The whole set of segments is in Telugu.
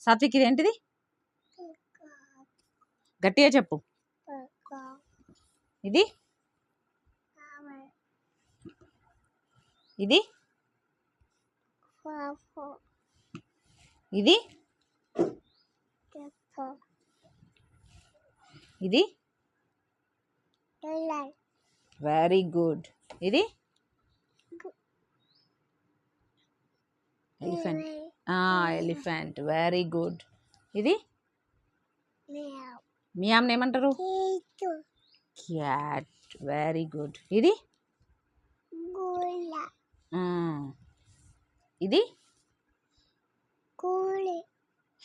సాత్విక్ ఇదేంటిది? గట్టిగా చెప్పు. ఇది ఇది ఇది ఇది వెరీ గుడ్. ఇది ఎలిఫెంట్. Elephant very good. ఇది మియామ్ని ఏమంటారు? Cat very good. ఇది ఇది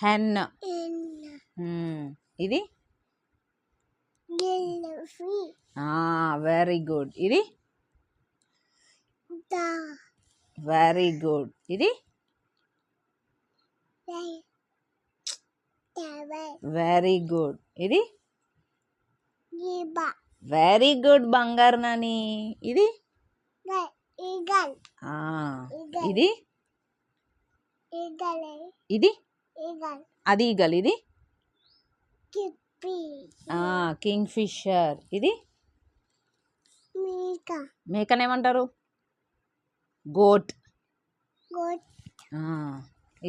హెన్. ఇది వెరీ గుడ్. ఇది వెరీ గుడ్. ఇది వెరీ గుడ్. ఇది వెరీ గుడ్ బంగారు నాని. ఇది ఇది ఇది అది ఈగల్. ఇది కింగ్ ఫిషర్. ఇది మేకనేమంటారు? గోట్.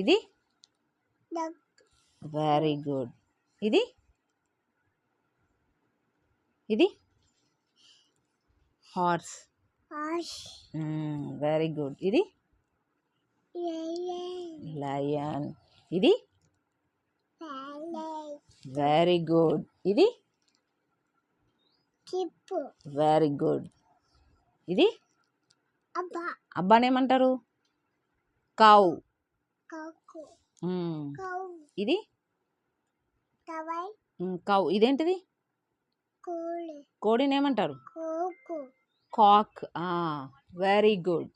ఇది వెరీ గుడ్. ఇది ఇది హార్స్. Very good. ఇది లయన్. ఇది వెరీ గుడ్. ఇది వెరీ గుడ్. ఇది అబ్బానేమంటారు? కౌ. ఇది కౌ. ఇదేంటిది? కోడిని ఏమంటారు? కాక్. Very good.